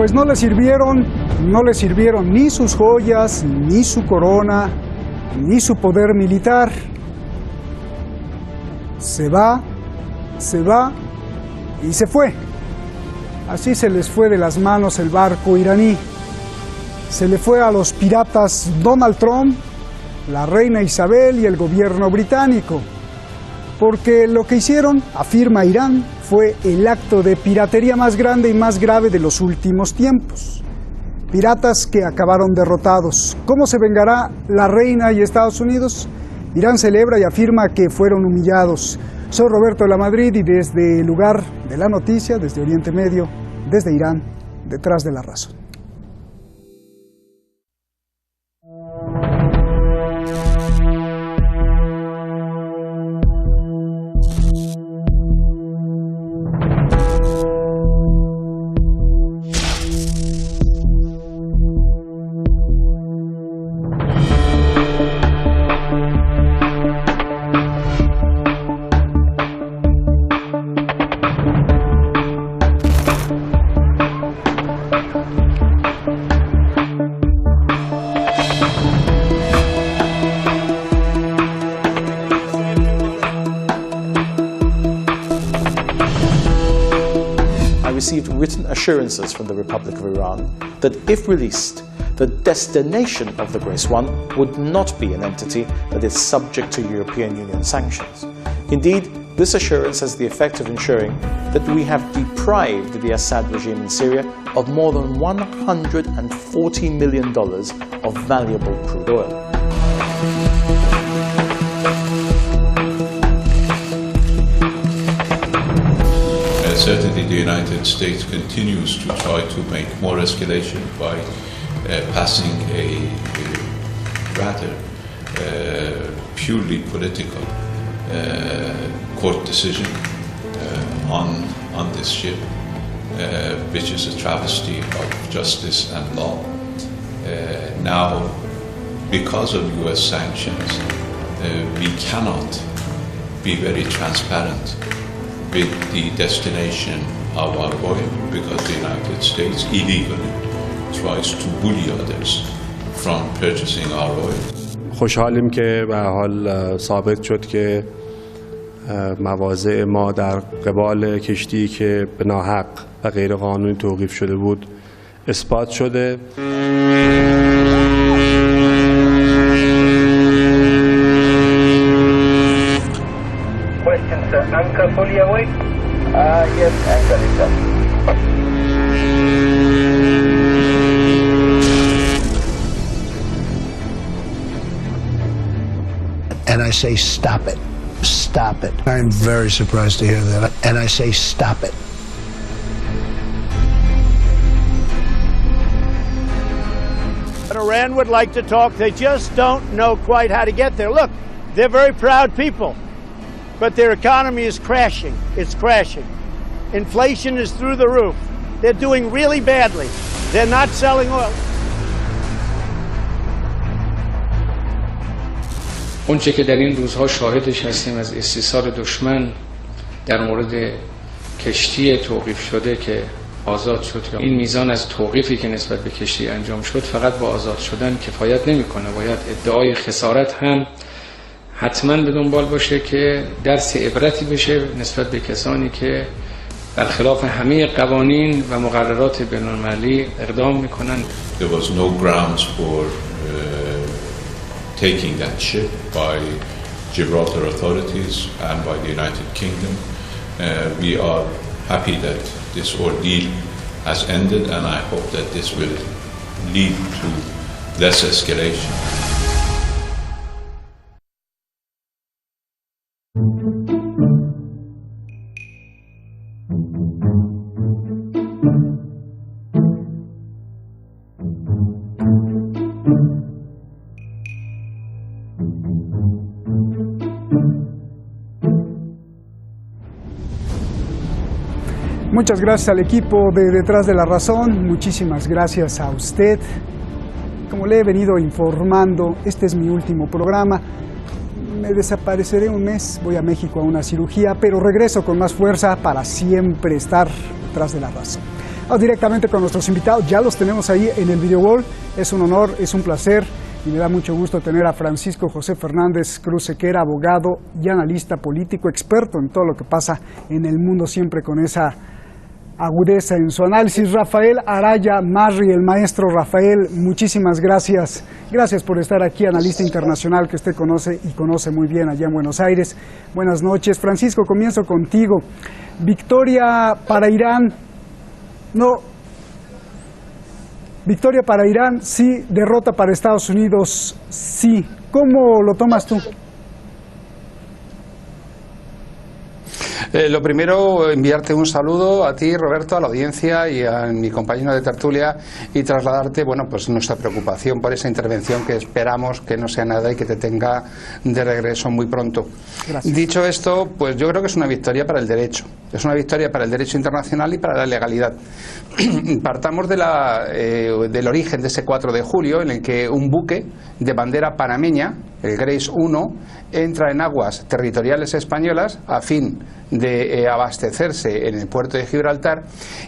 pues no le sirvieron ni sus joyas, ni su corona, ni su poder militar. Se va y se fue. Así se les fue de las manos el barco iraní. Se le fue a los piratas Donald Trump, la reina Isabel y el gobierno británico. Porque lo que hicieron, afirma Irán, fue el acto de piratería más grande y más grave de los últimos tiempos. Piratas que acabaron derrotados. ¿Cómo se vengará la reina y Estados Unidos? Irán celebra y afirma que fueron humillados. Soy Roberto de la Madrid y desde el lugar de la noticia, desde Oriente Medio, desde Irán, detrás de la razón. Received written assurances from the Republic of Iran that if released, the destination of the Grace One would not be an entity that is subject to European Union sanctions. Indeed, this assurance has the effect of ensuring that we have deprived the Assad regime in Syria of more than $140 million of valuable crude oil. Certainly the United States continues to try to make more escalation by passing a rather purely political court decision on this ship, which is a travesty of justice and law. Now, because of US sanctions, we cannot be very transparent with the destination of our oil because the United States illegally tries to bully others from purchasing our oil. خوشحالیم که به حال ثابت شد که مواضع ما در قبال کشتی که به ناحق و غیر قانونی توقیف شده بود اثبات شده. Anchor fully awake? Yes, anchor is up. And I say, stop it. Stop it. I'm very surprised to hear that. And I say, stop it. Iran would like to talk. They just don't know quite how to get there. Look, they're very proud people. But their economy is crashing. It's crashing. Inflation is through the roof. They're doing really badly. They're not selling oil. اونچه که در این روزها شاهدش هستیم از استیصال دشمن در مورد کشتی توقیف شده که آزاد شد، این میزان از توقیفی که نسبت به کشتی انجام شد فقط با آزاد شدن کفایت نمیکنه. باید ادعای خسارت هم حتما به دنبال باشه که درس عبرتی بشه نسبت به کسانی که برخلاف همه قوانین و مقررات بین‌المللی اقدام میکنن. There was no grounds for taking that ship by Gibraltar authorities and by the United Kingdom. We are happy that this ordeal has ended, and I hope that this will lead to less escalation. Muchas gracias al equipo de Detrás de la Razón, muchísimas gracias a usted. Como le he venido informando, este es mi último programa. Me desapareceré un mes, voy a México a una cirugía, pero regreso con más fuerza para siempre estar detrás de la razón. Vamos directamente con nuestros invitados, ya los tenemos ahí en el video wall. Es un honor, es un placer y me da mucho gusto tener a Francisco José Fernández Cruz Sequera, abogado y analista político, experto en todo lo que pasa en el mundo, siempre con esa agudeza en su análisis. Rafael Araya Marri, el maestro Rafael, muchísimas gracias. Gracias por estar aquí, analista internacional que usted conoce y conoce muy bien allá en Buenos Aires. Buenas noches. Francisco, comienzo contigo. Victoria para Irán, no. Victoria para Irán, sí. Derrota para Estados Unidos, sí. ¿Cómo lo tomas tú? Lo primero, enviarte un saludo a ti, Roberto, a la audiencia y a mi compañero de tertulia y trasladarte, bueno, pues nuestra preocupación por esa intervención que esperamos que no sea nada y que te tenga de regreso muy pronto. Gracias. Dicho esto, pues yo creo que es una victoria para el derecho. Es una victoria para el derecho internacional y para la legalidad. Partamos del origen de ese 4 de julio en el que un buque de bandera panameña, el Grace 1, entra en aguas territoriales españolas a fin de abastecerse en el puerto de Gibraltar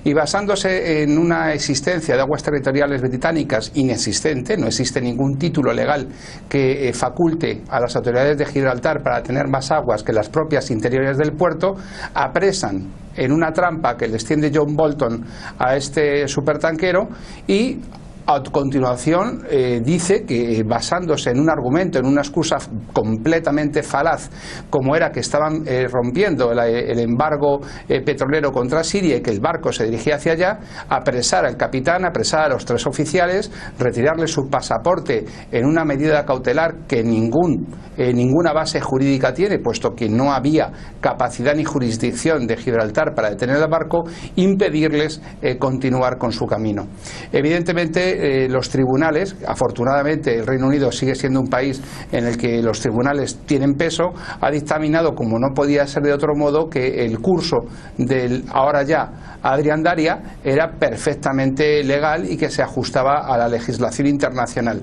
y basándose en una existencia de aguas territoriales británicas inexistente, no existe ningún título legal que faculte a las autoridades de Gibraltar para tener más aguas que las propias interiores del puerto, apresan en una trampa que les tiende John Bolton a este supertanquero y a continuación dice que basándose en un argumento, en una excusa completamente falaz, como era que estaban rompiendo el embargo petrolero contra Siria y que el barco se dirigía hacia allá, apresar al capitán, apresar a los 3 oficiales, retirarle su pasaporte en una medida cautelar que ninguna base jurídica tiene, puesto que no había capacidad ni jurisdicción de Gibraltar para detener el barco, impedirles continuar con su camino. Evidentemente, los tribunales, afortunadamente el Reino Unido sigue siendo un país en el que los tribunales tienen peso, ha dictaminado, como no podía ser de otro modo, que el curso del ahora ya Adrián Daria era perfectamente legal y que se ajustaba a la legislación internacional.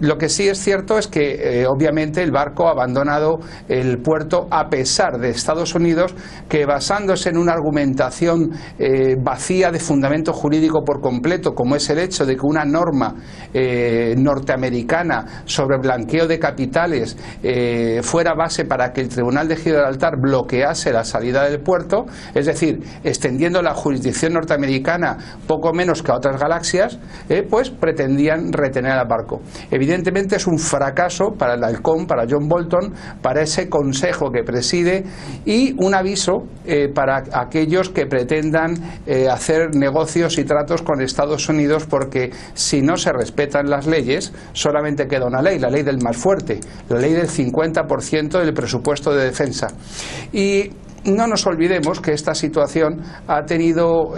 Lo que sí es cierto es que obviamente el barco ha abandonado el puerto a pesar de Estados Unidos, que basándose en una argumentación vacía de fundamento jurídico por completo, como es el hecho de que una norma norteamericana sobre blanqueo de capitales fuera base para que el Tribunal de Gibraltar bloquease la salida del puerto, es decir, extendiendo la jurisdicción norteamericana poco menos que a otras galaxias, pues pretendían retener al barco. Evidentemente es un fracaso para el halcón, para John Bolton, para ese consejo que preside, y un aviso para aquellos que pretendan hacer negocios y tratos con Estados Unidos, porque si no se respetan las leyes, solamente queda una ley, la ley del más fuerte, la ley del 50% del presupuesto de defensa. Y no nos olvidemos que esta situación ha tenido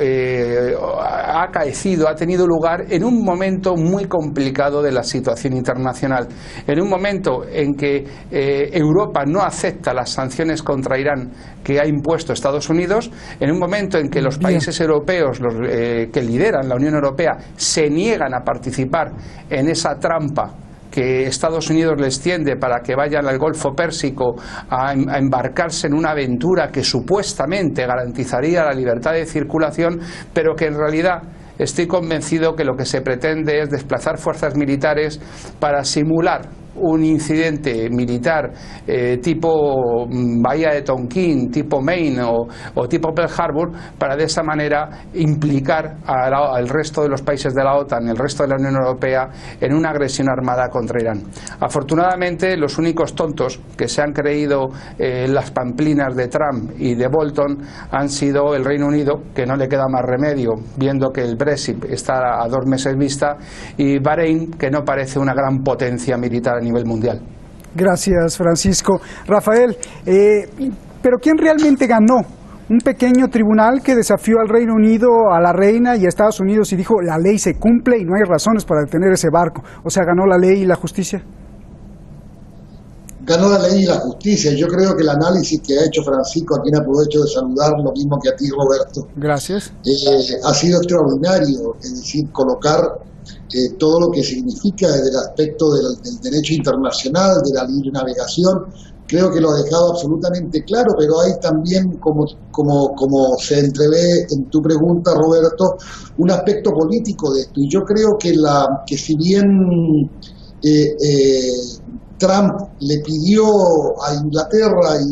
lugar en un momento muy complicado de la situación internacional, en un momento en que Europa no acepta las sanciones contra Irán que ha impuesto Estados Unidos, en un momento en que los países europeos que lideran la Unión Europea se niegan a participar en esa trampa que Estados Unidos les tiende para que vayan al Golfo Pérsico a embarcarse en una aventura que supuestamente garantizaría la libertad de circulación, pero que en realidad estoy convencido que lo que se pretende es desplazar fuerzas militares para simular un incidente militar tipo Bahía de Tonquín, tipo Maine o tipo Pearl Harbor, para de esa manera implicar al resto de los países de la OTAN, el resto de la Unión Europea, en una agresión armada contra Irán. Afortunadamente, los únicos tontos que se han creído las pamplinas de Trump y de Bolton han sido el Reino Unido, que no le queda más remedio, viendo que el Brexit está a 2 meses vista, y Bahrein, que no parece una gran potencia militar a nivel mundial. Gracias, Francisco. Rafael, ¿pero quién realmente ganó? ¿Un pequeño tribunal que desafió al Reino Unido, a la reina y a Estados Unidos y dijo la ley se cumple y no hay razones para detener ese barco? O sea, ¿ganó la ley y la justicia? Ganó la ley y la justicia. Yo creo que el análisis que ha hecho Francisco, a quien aprovecho de saludar, lo mismo que a ti, Roberto. Gracias. Ha sido extraordinario, es decir, colocar todo lo que significa desde el aspecto del derecho internacional, de la libre navegación, creo que lo ha dejado absolutamente claro, pero hay también, como se entrevé en tu pregunta, Roberto, un aspecto político de esto. Y yo creo que si bien Trump le pidió a Inglaterra e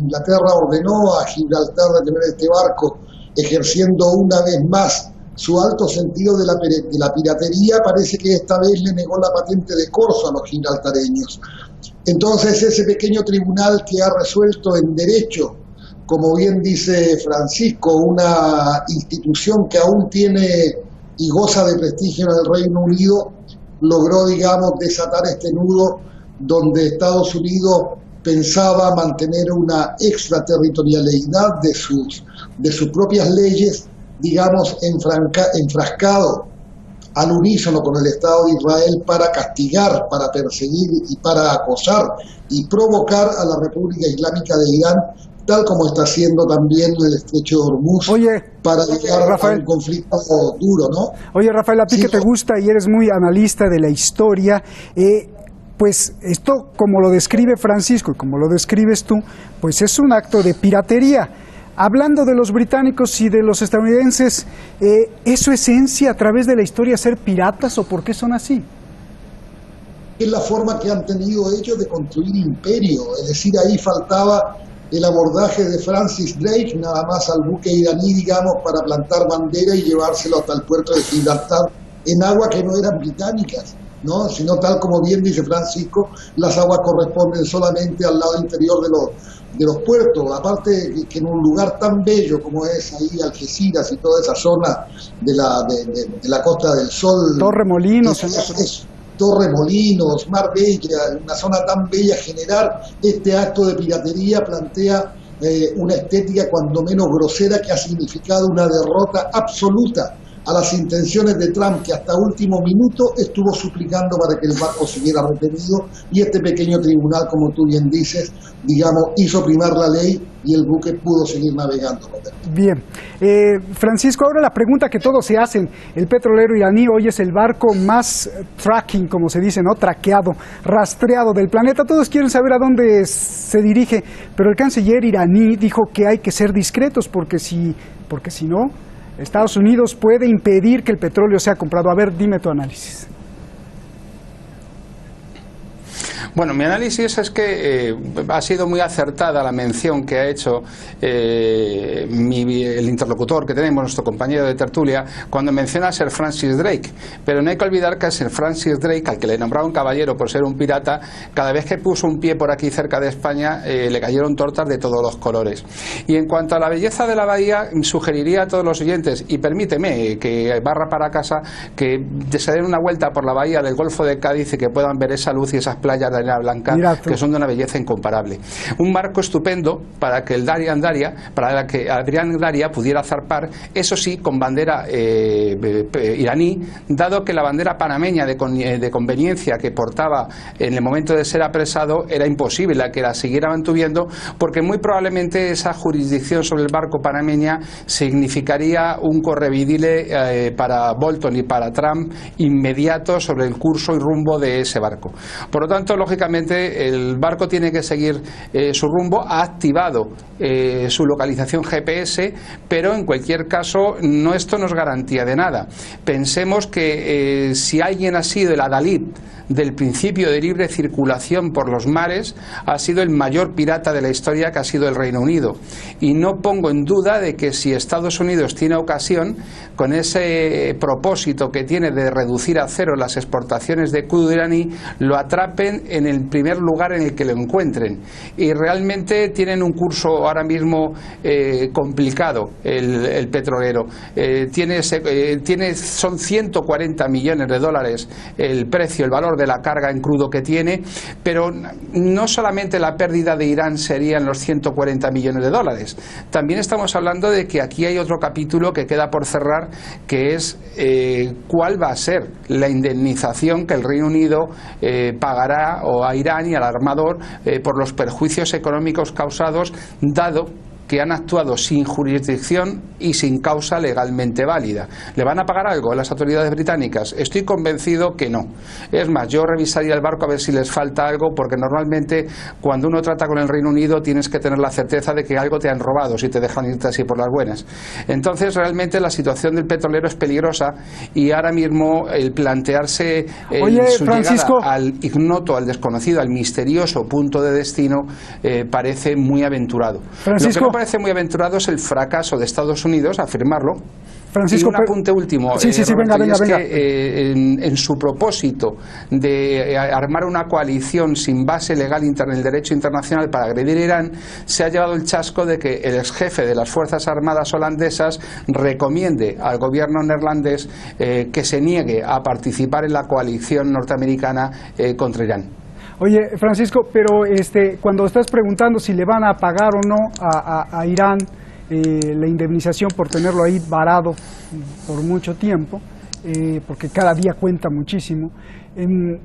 Inglaterra ordenó a Gibraltar detener este barco, ejerciendo una vez más su alto sentido de la piratería, parece que esta vez le negó la patente de corso a los gibraltareños. Entonces ese pequeño tribunal que ha resuelto en derecho, como bien dice Francisco, una institución que aún tiene y goza de prestigio en el Reino Unido, logró, digamos, desatar este nudo donde Estados Unidos pensaba mantener una extraterritorialidad de sus propias leyes, digamos, enfrascado al unísono con el Estado de Israel para castigar, para perseguir y para acosar y provocar a la República Islámica de Irán, tal como está haciendo también en el Estrecho de Hormuz, para llegar a un conflicto duro, ¿no? Oye, Rafael, a ti que te gusta y eres muy analista de la historia, pues esto, como lo describe Francisco y como lo describes tú, pues es un acto de piratería. Hablando de los británicos y de los estadounidenses, ¿es su esencia a través de la historia ser piratas o por qué son así? Es la forma que han tenido ellos de construir imperio, es decir, ahí faltaba el abordaje de Francis Drake, nada más al buque iraní, digamos, para plantar bandera y llevárselo hasta el puerto de Gibraltar, en aguas que no eran británicas, ¿no? Sino tal como bien dice Francisco, las aguas corresponden solamente al lado interior de los puertos, aparte que en un lugar tan bello como es ahí Algeciras y toda esa zona de la Costa del Sol, Torremolinos, Torremolinos, Marbella, una zona tan bella, generar este acto de piratería plantea una estética cuando menos grosera que ha significado una derrota absoluta a las intenciones de Trump, que hasta último minuto estuvo suplicando para que el barco siguiera retenido, y este pequeño tribunal, como tú bien dices, digamos, hizo primar la ley y el buque pudo seguir navegando. Bien. Francisco, ahora la pregunta que todos se hacen, el petrolero iraní hoy es el barco más tracking, como se dice, ¿no? Traqueado, rastreado del planeta, todos quieren saber a dónde se dirige, pero el canciller iraní dijo que hay que ser discretos porque si no, Estados Unidos puede impedir que el petróleo sea comprado. A ver, dime tu análisis. Bueno, mi análisis es que ha sido muy acertada la mención que ha hecho el interlocutor que tenemos, nuestro compañero de tertulia, cuando menciona a Sir Francis Drake. Pero no hay que olvidar que a Sir Francis Drake, al que le nombraron caballero por ser un pirata, cada vez que puso un pie por aquí cerca de España le cayeron tortas de todos los colores. Y en cuanto a la belleza de la bahía, sugeriría a todos los oyentes, y permíteme que barra para casa, que se den una vuelta por la bahía del Golfo de Cádiz y que puedan ver esa luz y esas playas de arena blanca que son de una belleza incomparable. Un barco estupendo para que Adrián Daria pudiera zarpar, eso sí, con bandera iraní, dado que la bandera panameña de conveniencia que portaba en el momento de ser apresado era imposible que la siguiera mantuviendo, porque muy probablemente esa jurisdicción sobre el barco panameña significaría un correvidile para Bolton y para Trump inmediato sobre el curso y rumbo de ese barco. Por lo tanto, lógicamente, el barco tiene que seguir su rumbo. Ha activado su localización GPS, pero en cualquier caso esto no es garantía de nada. Pensemos que si alguien ha sido el adalid del principio de libre circulación por los mares, ha sido el mayor pirata de la historia, que ha sido el Reino Unido. Y no pongo en duda de que si Estados Unidos tiene ocasión, con ese propósito que tiene de reducir a cero las exportaciones de crudo iraní, lo atrapen en el primer lugar en el que lo encuentren. Y realmente tienen un curso ahora mismo complicado el petrolero. Son 140 millones de dólares el precio, el valor de la carga en crudo que tiene, pero no solamente la pérdida de Irán serían los 140 millones de dólares. También estamos hablando de que aquí hay otro capítulo que queda por cerrar, que es cuál va a ser la indemnización que el Reino Unido pagará a Irán y al armador por los perjuicios económicos causados, dado que han actuado sin jurisdicción y sin causa legalmente válida. ¿Le van a pagar algo a las autoridades británicas? Estoy convencido que no. Es más, yo revisaría el barco a ver si les falta algo, porque normalmente cuando uno trata con el Reino Unido tienes que tener la certeza de que algo te han robado si te dejan irte así por las buenas. Entonces realmente la situación del petrolero es peligrosa, y ahora mismo el plantearse su Francisco, llegada al ignoto, al desconocido, al misterioso punto de destino parece muy aventurado. Francisco, Lo que me parece muy aventurado es el fracaso de Estados Unidos a firmarlo. Francisco, y un apunte último, sí, Roberto, venga. Que en su propósito de armar una coalición sin base legal en el derecho internacional para agredir a Irán, se ha llevado el chasco de que el ex jefe de las Fuerzas Armadas holandesas recomiende al gobierno neerlandés que se niegue a participar en la coalición norteamericana contra Irán. Oye, Francisco, pero cuando estás preguntando si le van a pagar o no a Irán la indemnización por tenerlo ahí varado por mucho tiempo, porque cada día cuenta muchísimo,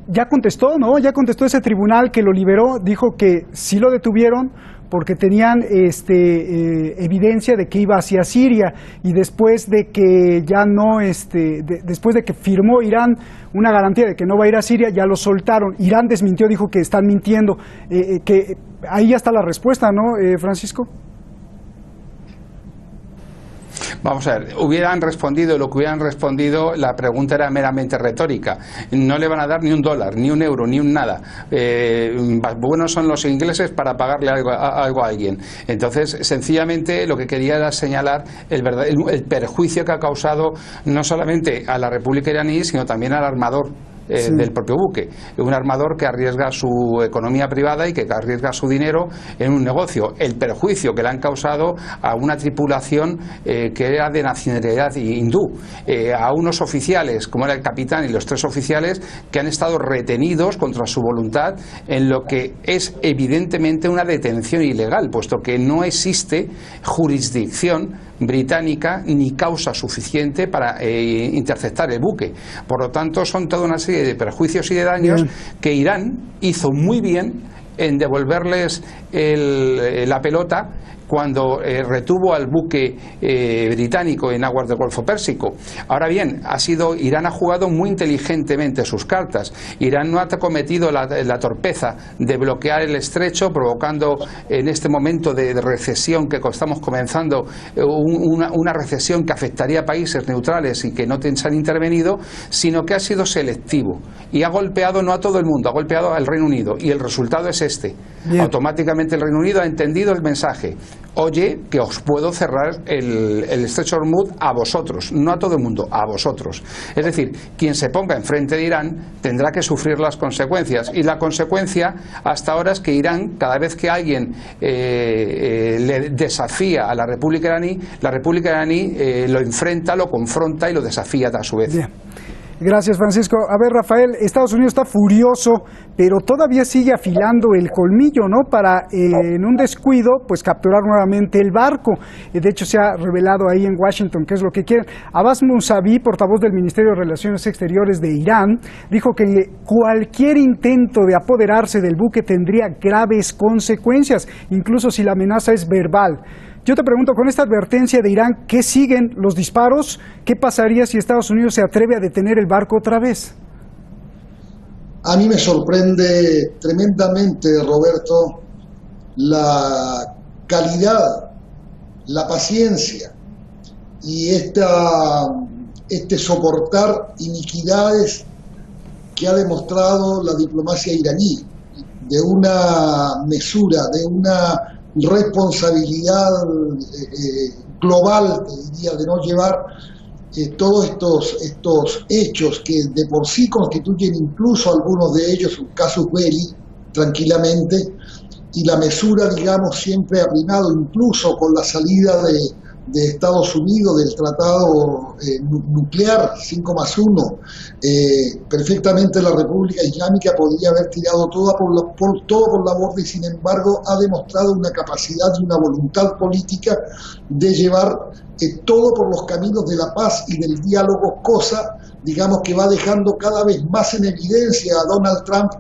ya contestó, ¿no? Ya contestó ese tribunal que lo liberó, dijo que sí lo detuvieron porque tenían evidencia de que iba hacia Siria, y después de que ya no, después de que firmó Irán una garantía de que no va a ir a Siria, ya lo soltaron. Irán desmintió, dijo que están mintiendo, que ahí ya está la respuesta, ¿no, Francisco? Vamos a ver, hubieran respondido lo que hubieran respondido, la pregunta era meramente retórica. No le van a dar ni un dólar, ni un euro, ni un nada. Buenos son los ingleses para pagarle algo a alguien. Entonces, sencillamente, lo que quería era señalar el perjuicio que ha causado no solamente a la República iraní, sino también al armador del propio buque. Un armador que arriesga su economía privada y que arriesga su dinero en un negocio. El perjuicio que le han causado a una tripulación que era de nacionalidad hindú, a unos oficiales, como era el capitán y los 3 oficiales, que han estado retenidos contra su voluntad en lo que es evidentemente una detención ilegal, puesto que no existe jurisdicción británica ni causa suficiente para interceptar el buque. Por lo tanto, son toda una serie de perjuicios y de daños que Irán hizo muy bien en devolverles la pelota cuando retuvo al buque británico en aguas del Golfo Pérsico. Ahora bien, Irán ha jugado muy inteligentemente sus cartas. Irán no ha cometido la torpeza de bloquear el estrecho, provocando en este momento de recesión que estamos comenzando, una recesión que afectaría a países neutrales y que no se han intervenido, sino que ha sido selectivo y ha golpeado no a todo el mundo, ha golpeado al Reino Unido, y el resultado es este. Bien. Automáticamente el Reino Unido ha entendido el mensaje: oye, que os puedo cerrar el estrecho de Hormuz a vosotros, no a todo el mundo, a vosotros. Es decir, quien se ponga enfrente de Irán tendrá que sufrir las consecuencias, y la consecuencia hasta ahora es que Irán, cada vez que alguien le desafía a la República iraní lo enfrenta, lo confronta y lo desafía a su vez. Bien. Gracias, Francisco. A ver, Rafael, Estados Unidos está furioso, pero todavía sigue afilando el colmillo, ¿no? Para, en un descuido, pues capturar nuevamente el barco. De hecho, se ha revelado ahí en Washington qué es lo que quieren. Abbas Mousavi, portavoz del Ministerio de Relaciones Exteriores de Irán, dijo que cualquier intento de apoderarse del buque tendría graves consecuencias, incluso si la amenaza es verbal. Yo te pregunto, con esta advertencia de Irán, ¿qué siguen los disparos? ¿Qué pasaría si Estados Unidos se atreve a detener el barco otra vez? A mí me sorprende tremendamente, Roberto, la calidad, la paciencia y este soportar iniquidades que ha demostrado la diplomacia iraní, de una mesura, de una responsabilidad global, te diría, de no llevar todos estos hechos que de por sí constituyen incluso algunos de ellos un casus belli, tranquilamente, y la mesura, digamos, siempre ha primado, incluso con la salida de Estados Unidos del tratado nuclear 5+1, perfectamente la República Islámica podría haber tirado todo por la borda, y sin embargo ha demostrado una capacidad y una voluntad política de llevar todo por los caminos de la paz y del diálogo, cosa, digamos, que va dejando cada vez más en evidencia a Donald Trump,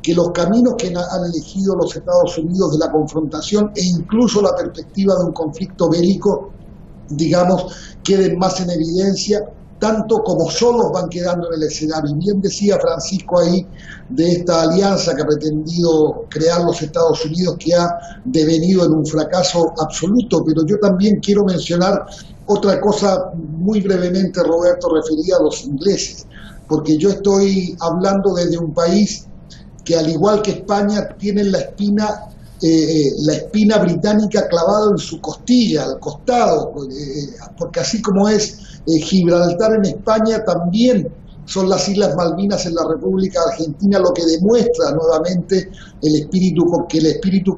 que los caminos que han elegido los Estados Unidos de la confrontación e incluso la perspectiva de un conflicto bélico, digamos, queden más en evidencia, tanto como solos van quedando en el escenario. Y bien decía Francisco ahí de esta alianza que ha pretendido crear los Estados Unidos, que ha devenido en un fracaso absoluto, pero yo también quiero mencionar otra cosa muy brevemente, Roberto, referida a los ingleses, porque yo estoy hablando desde un país que, al igual que España, tienen la espina británica clavada en su costilla, al costado, porque así como es Gibraltar en España, también son las Islas Malvinas en la República Argentina, lo que demuestra nuevamente que el espíritu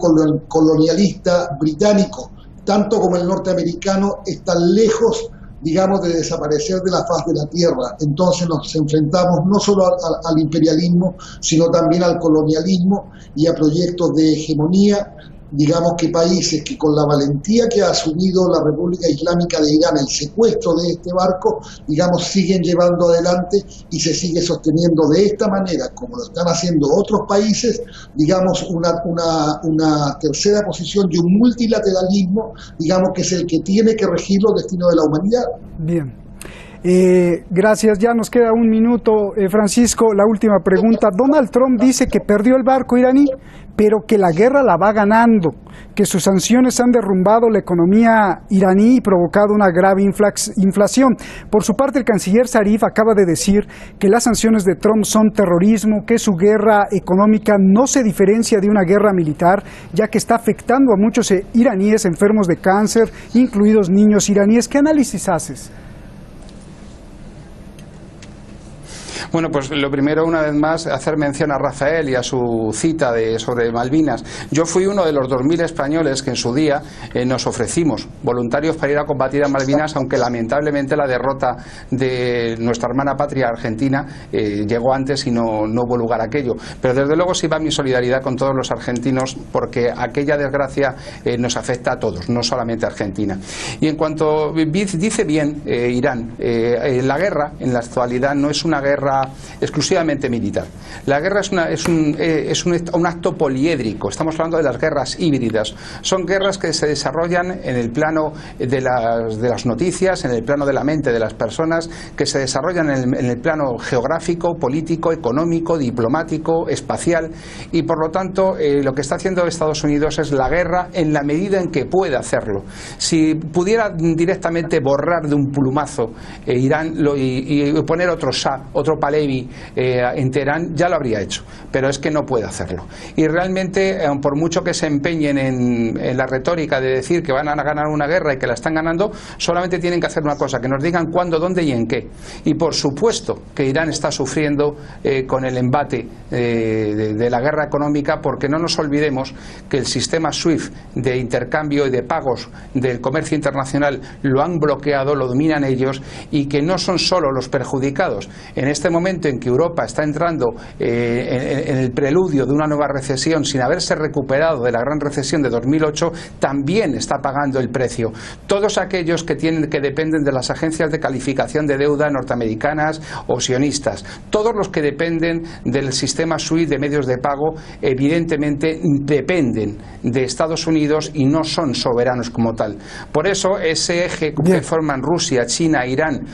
colonialista británico, tanto como el norteamericano, están lejos, digamos, de desaparecer de la faz de la tierra. Entonces nos enfrentamos no solo al imperialismo, sino también al colonialismo y a proyectos de hegemonía. Digamos que países que, con la valentía que ha asumido la República Islámica de Irán, el secuestro de este barco, digamos, siguen llevando adelante y se sigue sosteniendo de esta manera, como lo están haciendo otros países, digamos, una tercera posición y un multilateralismo, digamos, que es el que tiene que regir los destinos de la humanidad. Bien. Gracias, ya nos queda un minuto. Francisco, la última pregunta. Donald Trump dice que perdió el barco iraní, pero que la guerra la va ganando, que sus sanciones han derrumbado la economía iraní y provocado una grave inflación. Por su parte, el canciller Zarif acaba de decir que las sanciones de Trump son terrorismo, que su guerra económica no se diferencia de una guerra militar, ya que está afectando a muchos iraníes enfermos de cáncer, incluidos niños iraníes. ¿Qué análisis haces? Bueno, pues lo primero, una vez más, hacer mención a Rafael y a su cita sobre Malvinas. Yo fui uno de los 2.000 españoles que en su día nos ofrecimos voluntarios para ir a combatir a Malvinas, aunque lamentablemente la derrota de nuestra hermana patria Argentina llegó antes y no hubo lugar a aquello. Pero desde luego sí va mi solidaridad con todos los argentinos, porque aquella desgracia nos afecta a todos, no solamente a Argentina. Y en cuanto dice bien Irán, la guerra en la actualidad no es una guerra exclusivamente militar. La guerra es un acto poliédrico. Estamos hablando de las guerras híbridas. Son guerras que se desarrollan en el plano de las noticias, en el plano de la mente de las personas, que se desarrollan en el plano geográfico, político, económico, diplomático, espacial, y por lo tanto lo que está haciendo Estados Unidos es la guerra en la medida en que puede hacerlo. Si pudiera directamente borrar de un plumazo Irán y poner otro Shah, otro Pahlavi en Teherán, ya lo habría hecho, pero es que no puede hacerlo. Y realmente, por mucho que se empeñen en la retórica de decir que van a ganar una guerra y que la están ganando, solamente tienen que hacer una cosa, que nos digan cuándo, dónde y en qué. Y por supuesto que Irán está sufriendo con el embate de la guerra económica, porque no nos olvidemos que el sistema SWIFT de intercambio y de pagos del comercio internacional lo han bloqueado, lo dominan ellos, y que no son solo los perjudicados. En este momento en que Europa está entrando en el preludio de una nueva recesión sin haberse recuperado de la gran recesión de 2008, también está pagando el precio. Todos aquellos que dependen de las agencias de calificación de deuda norteamericanas o sionistas, todos los que dependen del sistema SWIFT de medios de pago, evidentemente dependen de Estados Unidos y no son soberanos como tal. Por eso ese eje que forman Rusia, China, Irán,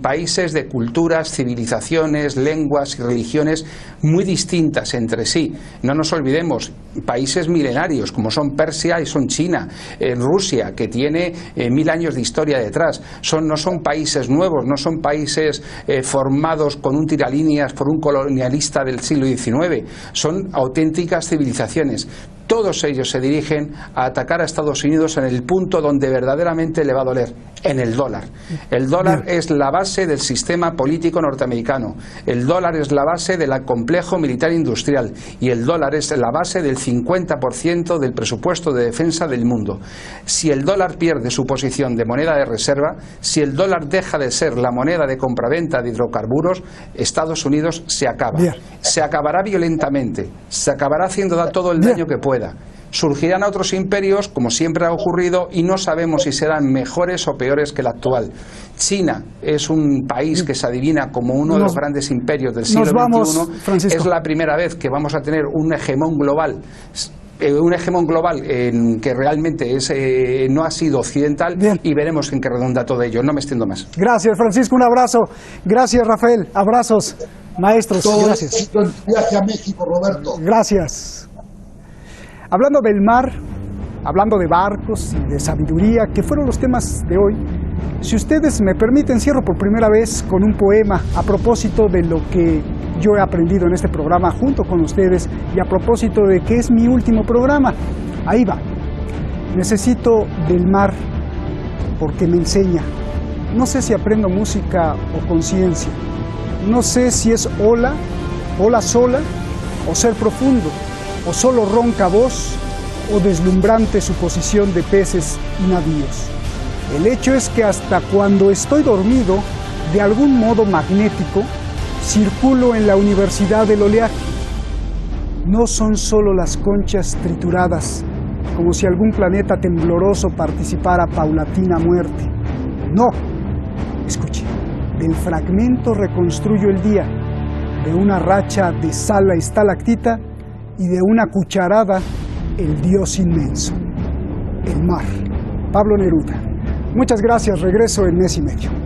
países de culturas, civilizaciones, lenguas y religiones muy distintas entre sí. No nos olvidemos, países milenarios como son Persia y son China, Rusia, que tiene 1000 años de historia detrás. No son países nuevos, no son países formados con un tiralíneas por un colonialista del siglo XIX. Son auténticas civilizaciones. Todos ellos se dirigen a atacar a Estados Unidos en el punto donde verdaderamente le va a doler, en el dólar. El dólar es la base del sistema político norteamericano. El dólar es la base del complejo militar industrial. Y el dólar es la base del 50% del presupuesto de defensa del mundo. Si el dólar pierde su posición de moneda de reserva, si el dólar deja de ser la moneda de compraventa de hidrocarburos, Estados Unidos se acaba. Se acabará violentamente. Se acabará haciendo todo el daño que pueda. surgirán otros imperios, como siempre ha ocurrido, y no sabemos si serán mejores o peores que el actual. China es un país que se adivina como uno de los grandes imperios del siglo XXI. Es la primera vez que vamos a tener un hegemón global. Que realmente no ha sido occidental. Bien. Y veremos en qué redunda todo ello. No me extiendo más. Gracias, Francisco, un abrazo. Gracias, Rafael. Abrazos, maestros. Gracias. Viaje a México, Roberto. Gracias. Hablando del mar, hablando de barcos y de sabiduría, que fueron los temas de hoy, si ustedes me permiten, cierro por primera vez con un poema a propósito de lo que yo he aprendido en este programa junto con ustedes y a propósito de que es mi último programa. Ahí va. Necesito del mar porque me enseña. No sé si aprendo música o conciencia. No sé si es ola sola, o ser profundo, o solo ronca voz, o deslumbrante suposición de peces y navíos. El hecho es que hasta cuando estoy dormido, de algún modo magnético, circulo en la universidad del oleaje. No son solo las conchas trituradas, como si algún planeta tembloroso participara paulatina muerte. No, escuche, del fragmento reconstruyo el día, de una racha de sal a estalactita y de una cucharada el Dios inmenso, el mar. Pablo Neruda. Muchas gracias, regreso en mes y medio.